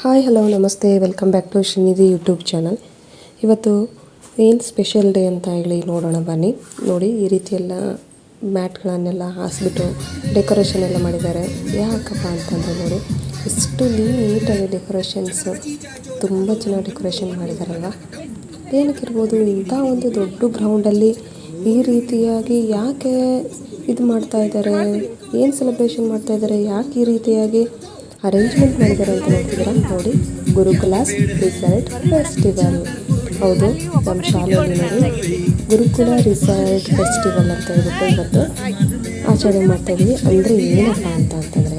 Hi hello ನಮಸ್ತೆ, welcome back to Shreenidhi YouTube channel. ಇವತ್ತು ಏನು ಸ್ಪೆಷಲ್ ಡೇ ಅಂತ ಹೇಳಿ ನೋಡೋಣ ಬನ್ನಿ. ನೋಡಿ, ಈ ರೀತಿ ಎಲ್ಲ ಮ್ಯಾಟ್ಗಳನ್ನೆಲ್ಲ ಹಾಸ್ಬಿಟ್ಟು ಡೆಕೋರೇಷನ್ ಎಲ್ಲ ಮಾಡಿದ್ದಾರೆ. ಯಾಕಪ್ಪ ಅಂತಂದರೆ ನೋಡಿ, ಎಷ್ಟು ನೀಟಾಗಿ ಡೆಕೋರೇಷನ್ಸು, ತುಂಬ ಚೆನ್ನಾಗಿ ಡೆಕೋರೇಷನ್ ಮಾಡಿದಾರಲ್ವ. ಏನಕ್ಕಿರ್ಬೋದು, ಇಂಥ ಒಂದು ದೊಡ್ಡ ಗ್ರೌಂಡಲ್ಲಿ ಈ ರೀತಿಯಾಗಿ ಯಾಕೆ ಇದು ಮಾಡ್ತಾ ಇದ್ದಾರೆ, ಏನು ಸೆಲೆಬ್ರೇಷನ್ ಮಾಡ್ತಾ ಇದ್ದಾರೆ, ಯಾಕೆ ಈ ರೀತಿಯಾಗಿ ಅರೇಂಜ್ಮೆಂಟ್ ಮಾಡಿದ್ದಾರೆ ಅಂತ ನೋಡ್ತಿದ್ದೀರಾ. ನೋಡಿ, ಗುರುಕುಲಾಸ್ ರಿಸಲ್ಟ್ ಫೆಸ್ಟಿವಲ್. ಹೌದು, ನಮ್ಮ ಶಾಲೆಯಲ್ಲಿ ನೋಡಿ ಗುರುಕುಲ ರಿಸಲ್ಟ್ ಫೆಸ್ಟಿವಲ್ ಅಂತ ಹೇಳ್ಬಿಟ್ಟು ಇವತ್ತು ಆಚರಣೆ ಮಾಡ್ತಾಯಿದ್ದೀವಿ. ಅಂದರೆ ಏನಪ್ಪ ಅಂತಂದರೆ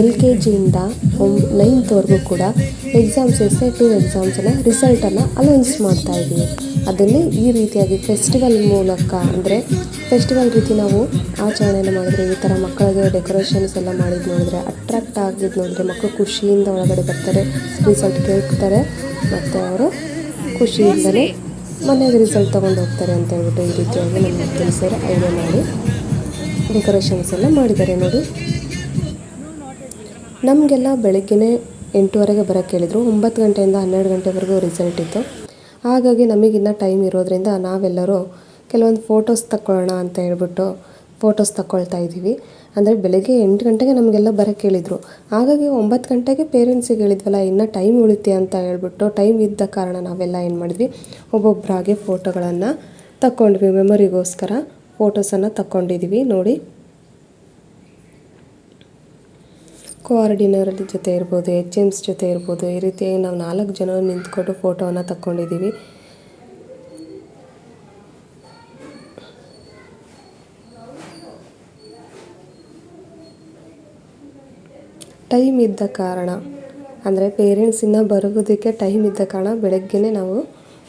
LKGಯಿಂದ 9th ಕೂಡ ಎಕ್ಸಾಮ್ಸ್, SI2 ಎಕ್ಸಾಮ್ಸನ್ನು ರಿಸಲ್ಟನ್ನು ಅನೌನ್ಸ್ ಮಾಡ್ತಾಯಿದ್ದೀವಿ. ಅದನ್ನೇ ಈ ರೀತಿಯಾಗಿ ಫೆಸ್ಟಿವಲ್ ಮೂಲಕ, ಅಂದರೆ ಫೆಸ್ಟಿವಲ್ ರೀತಿ ನಾವು ಆಚರಣೆಯನ್ನು ಮಾಡಿದ್ರೆ, ಈ ಥರ ಮಕ್ಕಳಿಗೆ ಡೆಕೋರೇಷನ್ಸ್ ಎಲ್ಲ ಮಾಡಿದ್ದು ನೋಡಿದ್ರೆ, ಅಟ್ರಾಕ್ಟ್ ಆಗಿದ್ದು ನೋಡಿದ್ರೆ ಮಕ್ಕಳು ಖುಷಿಯಿಂದ ಒಳಗಡೆ ಬರ್ತಾರೆ, ರಿಸಲ್ಟ್ ಕೇಳ್ತಾರೆ, ಮತ್ತು ಅವರು ಖುಷಿಯಿಂದಲೇ ಮನೆಗೆ ರಿಸಲ್ಟ್ ತೊಗೊಂಡು ಹೋಗ್ತಾರೆ ಅಂತ ಹೇಳ್ಬಿಟ್ಟು ಈ ರೀತಿಯಾಗಿ ನಮ್ಮ ಮಕ್ಕಳು ಸೇರಿ ಐಡಿಯಾ ಮಾಡಿ ಡೆಕೋರೇಷನ್ಸ್ ಎಲ್ಲ ಮಾಡಿದ್ದಾರೆ. ನೋಡಿ, ನಮಗೆಲ್ಲ ಬೆಳಗ್ಗೆನೇ 8:30ಗೆ ಬರೋಕ್ಕೆ ಹೇಳಿದರು. 9 ಗಂಟೆಯಿಂದ 12 ಗಂಟೆವರೆಗೂ ರಿಸಲ್ಟ್ ಇತ್ತು. ಹಾಗಾಗಿ ನಮಗಿನ್ನ ಟೈಮ್ ಇರೋದ್ರಿಂದ ನಾವೆಲ್ಲರೂ ಕೆಲವೊಂದು ಫೋಟೋಸ್ ತಗೊಳ್ಳೋಣ ಅಂತ ಹೇಳ್ಬಿಟ್ಟು ಫೋಟೋಸ್ ತಗೊಳ್ತಾ ಇದ್ದೀವಿ. ಅಂದರೆ ಬೆಳಗ್ಗೆ 8 ಗಂಟೆಗೆ ನಮಗೆಲ್ಲ ಬರೋಕ್ಕೆ ಹೇಳಿದರು. ಹಾಗಾಗಿ 9 ಗಂಟೆಗೆ ಪೇರೆಂಟ್ಸಿಗೆ ಹೇಳಿದ್ವಲ್ಲ, ಇನ್ನೂ ಟೈಮ್ ಉಳಿತೆ ಅಂತ ಹೇಳ್ಬಿಟ್ಟು, ಟೈಮ್ ಇದ್ದ ಕಾರಣ ನಾವೆಲ್ಲ ಏನು ಮಾಡಿದ್ವಿ, ಒಬ್ಬೊಬ್ಬರಾಗಿ ಫೋಟೋಗಳನ್ನು ತಗೊಂಡ್ವಿ. ಮೆಮೊರಿಗೋಸ್ಕರ ಫೋಟೋಸನ್ನು ತಗೊಂಡಿದ್ದೀವಿ. ನೋಡಿ, ಕೋಆರ್ಡಿನೇಟರ್ ಜೊತೆ ಇರ್ಬೋದು, HMs ಜೊತೆ ಇರ್ಬೋದು, ಈ ರೀತಿಯಾಗಿ ನಾವು 4 ಜನ ನಿಂತ್ಕೊಂಡು ಫೋಟೋವನ್ನು ತಗೊಂಡಿದ್ದೀವಿ. ಟೈಮ್ ಇದ್ದ ಕಾರಣ, ಅಂದರೆ ಪೇರೆಂಟ್ಸಿಂದ ಬರೋದಕ್ಕೆ ಟೈಮ್ ಇದ್ದ ಕಾರಣ ಬೆಳಗ್ಗೆನೇ ನಾವು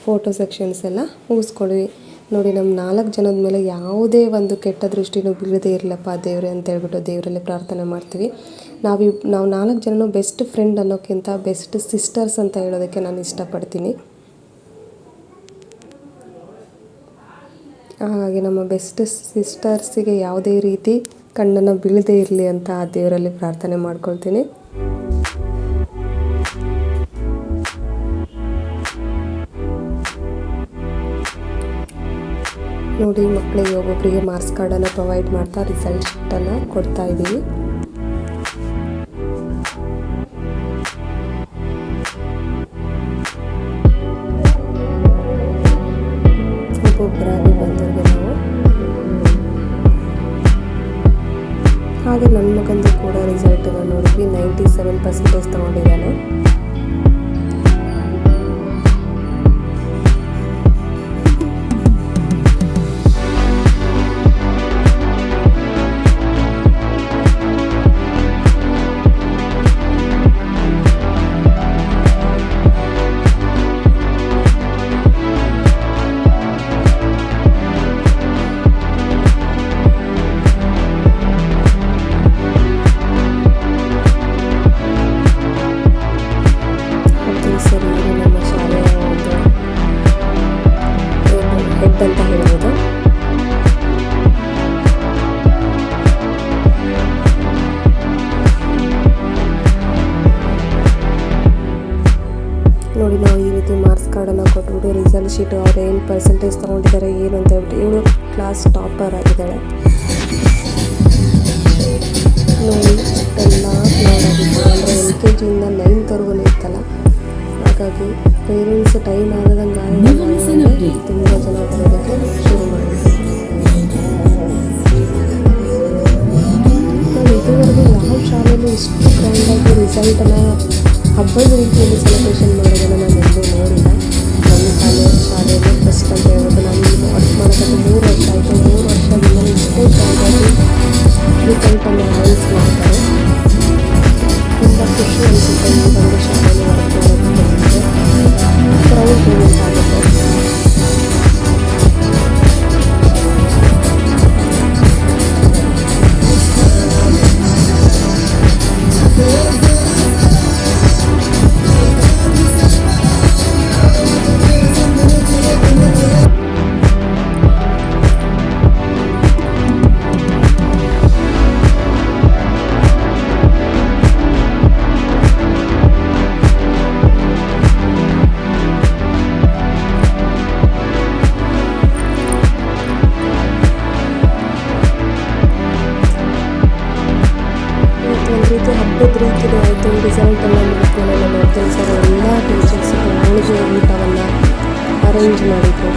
ಫೋಟೋ ಸೆಕ್ಷನ್ಸ್ ಎಲ್ಲ ಮುಗಿಸ್ಕೊಂಡ್ವಿ. ನೋಡಿ, ನಮ್ಮ 4 ಜನದ ಮೇಲೆ ಯಾವುದೇ ಒಂದು ಕೆಟ್ಟ ದೃಷ್ಟಿನೂ ಬೀಳದೇ ಇರಲಪ್ಪ ದೇವ್ರೆ ಅಂತ ಹೇಳ್ಬಿಟ್ಟು ದೇವರಲ್ಲಿ ಪ್ರಾರ್ಥನೆ ಮಾಡ್ತೀವಿ. ನಾವು 4 ಜನನೂ ಬೆಸ್ಟ್ ಫ್ರೆಂಡ್ ಅನ್ನೋಕ್ಕಿಂತ ಬೆಸ್ಟ್ ಸಿಸ್ಟರ್ಸ್ ಅಂತ ಹೇಳೋದಕ್ಕೆ ನಾನು ಇಷ್ಟಪಡ್ತೀನಿ. ಹಾಗಾಗಿ ನಮ್ಮ ಬೆಸ್ಟ್ ಸಿಸ್ಟರ್ಸಿಗೆ ಯಾವುದೇ ರೀತಿ ಕಣ್ಣನ್ನು ಬೀಳದೇ ಇರಲಿ ಅಂತ ಆ ದೇವರಲ್ಲಿ ಪ್ರಾರ್ಥನೆ ಮಾಡ್ಕೊಳ್ತೀನಿ. ನೋಡಿ, ಮಕ್ಕಳಿಗೆ ಒಬ್ಬೊಬ್ಬರಿಗೆ ಮಾರ್ಕ್ಸ್ ಕಾರ್ಡನ್ನು ಪ್ರೊವೈಡ್ ಮಾಡ್ತಾ ರಿಸಲ್ಟನ್ನು ಕೊಡ್ತಾ ಇದ್ದೀವಿ. ಒಬ್ಬೊಬ್ಬರಾಗಿ ಬಂದವ್ರಿಗೆ ನಾವು, ಹಾಗೆ ನನ್ನ ಮಗಂದು ಕೂಡ ರಿಸಲ್ಟನ್ನು ನೋಡಿದ್ವಿ. 97% ತೊಗೊಂಡಿದ್ದಾನೆ. ನಮ್ಮ ಶಾಲೆಯ ಒಂದು ಹೆಡ್ ಅಂತ ಹೇಳ್ಬೋದು. ನೋಡಿ, ನಾವು ಈ ರೀತಿ ಮಾರ್ಕ್ಸ್ ಕಾರ್ಡನ್ನು ಕೊಟ್ಬಿಟ್ಟು ರಿಸಲ್ಟ್ ಶೀಟ್, ಅವ್ರು ಏನು ಪರ್ಸೆಂಟೇಜ್ ತೊಗೊಂಡಿದ್ದಾರೆ ಏನು ಅಂತ ಹೇಳ್ಬಿಟ್ಟು, ಇವಳು ಕ್ಲಾಸ್ ಟಾಪರ್ ಆಗಿದ್ದಾಳೆ. ನೋಡಿ, ಎಲ್ಲ ನೋಡೋದಿತ್ತು. ಅಂದರೆ LKGಯಿಂದ 9th ಇತ್ತಲ್ಲ, ಹಾಗಾಗಿ ಪೇರೆಂಟ್ಸ್ ಟೈಮ್ ಆಗದಂಗೆ ತುಂಬ ಜನ ಬರೋದಕ್ಕೆ ಶುರು ಮಾಡಿದ್ರು. ನಾವು ಇದುವರೆಗೂ ಯಾವ ಶಾಲೆಯಲ್ಲೂ ಇಷ್ಟು ಗ್ರ್ಯಾಂಡಾಗಿ ರಿಸಲ್ಟನ್ನು ಹಬ್ಬದ ರೀತಿಯಲ್ಲಿ ಸೆಲೆಬ್ರೇಷನ್ ಮಾಡೋದನ್ನು ನಾನು ಎಲ್ಲೂ ನೋಡಿಲ್ಲ. ನಮ್ಮ ಶಾಲೆಯಲ್ಲಿ ಫಸ್ಟ್ ಅಂತ ಹೇಳ್ಬೋದು. ನಾನು ವರ್ಕ್ ಮಾಡೋದಕ್ಕೆ 3 ವರ್ಷ ಆಯಿತು. 3 ವರ್ಷದಿಂದ ಇಷ್ಟೇ ಗ್ರ್ಯಾಂಡಾಗಿ ರಿಸಲ್ಟನ್ನು ಅನೌನ್ಸ್ ಮಾಡ್ತಾರೆ. ತುಂಬ ಖುಷಿ ಅನಿಸುತ್ತೆ ಈ ಒಂದು ಶಾಲೆಯಲ್ಲಿ ವರ್ಕ್ ಮಾಡೋದಕ್ಕೆ. ಪ್ರೌಡ್ ಮೂಮೆಂಟ್ ಆಗುತ್ತೆ. ರಿಸಲ್ಟ್ ಎಲ್ಲ ಮುಗಿದ್ಮೇಲೆ ನಮ್ಮ ಅಬ್ದುಲ್ ಸರ್ ಎಲ್ಲ ಟೀಚರ್ಸ್ ಹೋಳಿಗೆ ಊಟವನ್ನು ಅರೇಂಜ್ ಮಾಡಿದ್ರು.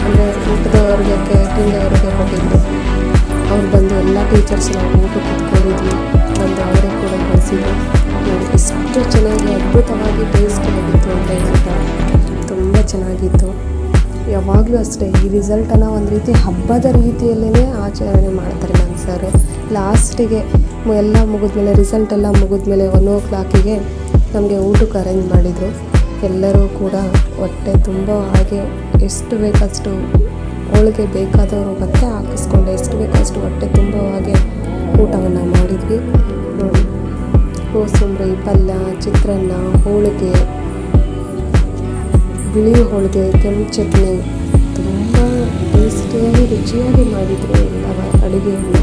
ಅಂದರೆ ಊಟದವ್ರಿಗೆ ಕ್ಯಾಟ್ರಿಂಗ್ ಅವ್ರಿಗೆ ಕೊಟ್ಟಿದ್ರು. ಅವ್ರು ಬಂದು ಎಲ್ಲ ಟೀಚರ್ಸ್ ನಾವು ಊಟಕ್ಕೆ ಕುತ್ಕೊಂಡಿದ್ವಿ, ಬಂದು ಅವರೇ ಕೂಡ ಬಡಿಸಿದ್ರು. ನೋಡಿ ಎಷ್ಟು ಚೆನ್ನಾಗಿ ಅದ್ಭುತವಾಗಿ ಟೇಸ್ಟ್ ಆಗಿತ್ತು ಅಂತ ಹೇಳ್ತಾರೆ. ತುಂಬ ಚೆನ್ನಾಗಿತ್ತು. ಯಾವಾಗಲೂ ಅಷ್ಟೇ ಈ ರಿಸಲ್ಟನ್ನು ಒಂದು ರೀತಿ ಹಬ್ಬದ ರೀತಿಯಲ್ಲೇ ಆಚರಣೆ ಮಾಡ್ತಾರೆ ನನ್ನ ಸರ್. ಲಾಸ್ಟಿಗೆ ಎಲ್ಲ ಮುಗಿದ್ಮೇಲೆ ರಿಸಲ್ಟ್ ಎಲ್ಲ ಮುಗಿದ್ಮೇಲೆ 1 o'clock ನಮಗೆ ಊಟಕ್ಕೆ ಅರೇಂಜ್ ಮಾಡಿದರು. ಎಲ್ಲರೂ ಕೂಡ ಹೊಟ್ಟೆ ತುಂಬ ಹಾಗೆ ಎಷ್ಟು ಬೇಕಷ್ಟು ಹೋಳಿಗೆ ಬೇಕಾದವರು ಮತ್ತೆ ಹಾಕಿಸ್ಕೊಂಡು ಎಷ್ಟು ಬೇಕಷ್ಟು ಹೊಟ್ಟೆ ತುಂಬ ಹಾಗೆ ಊಟವನ್ನು ಮಾಡಿದ್ವಿ. ನೋಡಿ ಕೋಸಂಬರಿ, ಪಲ್ಯ, ಚಿತ್ರಾನ್ನ, ಹೋಳಿಗೆ, ಬಿಳಿ ಹೋಳಿಗೆ, ಕೆಂಪು ಚಟ್ನಿ ತುಂಬ ಟೇಸ್ಟಿಯಾಗಿ ರುಚಿಯಾಗಿ ಮಾಡಿದರು ಎಲ್ಲ ಅಡುಗೆಯನ್ನು.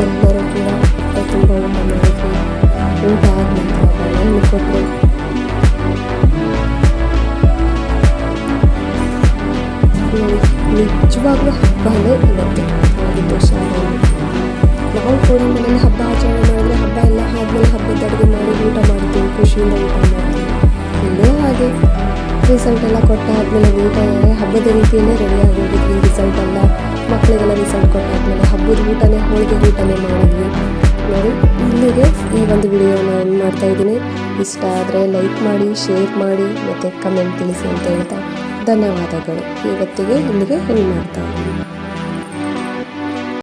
ಎಲ್ಲರೂ ಕೂಡ ಹೊಟ್ಟೆ ತುಂಬ ಊಟ ಮಾಡಿದ್ವಿ. ಊಟ ಆದ ನಂತರ ಬಾಳೆಹಣ್ಣು ಕೊಟ್ಟರು. ನಿಜವಾಗ್ಲೂ ಹಬ್ಬನೇ ಇವತ್ತು ಆಗಿತ್ತು ಶಾಲೆಯಲ್ಲಿ. ನಾವು ಕೂಡ ಮನೇಲಿ ಹಬ್ಬ ಆಚರಣೆ ಮಾಡಿದ್ರೆ ಹಬ್ಬ ಎಲ್ಲ ಆದಮೇಲೆ ಹಬ್ಬದ ಅಡುಗೆ ಮಾಡಿ ಊಟ ಮಾಡ್ತೀವಿ, ಖುಷಿಯಿಂದ ಊಟ ಮಾಡ್ತೀವಿ. ಇಲ್ಲೂ ಹಾಗೆ ರಿಸಲ್ಟ್ ಎಲ್ಲ ಕೊಟ್ಟಾದ್ಮೇಲೆ ಊಟ ಹಬ್ಬದ ರೀತಿಯಲ್ಲೇ ರೆಡಿಯಾಗಿ ಹೋಗಿದ್ವಿ. ರಿಸಲ್ಟ್ ಎಲ್ಲ ಮಕ್ಕಳಿಗೆಲ್ಲ ರಿಸಲ್ಟ್ ಕೊಟ್ಟಾದ್ಮೇಲೆ ಹಬ್ಬದ ಊಟನೇ ಹೋಳಿಗೆ ಊಟನೇ ಮಾಡಿದ್ವಿ. ನೋಡಿ ಇಲ್ಲಿಗೆ ಈ ಒಂದು ವಿಡಿಯೋನ ಎಂಡ್ ಮಾಡ್ತಾಯಿದ್ದೀನಿ. ಇಷ್ಟ ಆದರೆ ಲೈಕ್ ಮಾಡಿ, ಶೇರ್ ಮಾಡಿ ಮತ್ತು ಕಮೆಂಟ್ ತಿಳಿಸಿ ಅಂತ ಹೇಳ್ತಾ ಧನ್ಯವಾದಗಳು. ಇವತ್ತಿಗೆ ಇಲ್ಲಿಗೆ ಎಂಡ್ ಮಾಡ್ತಾಯಿದ್ದೀನಿ.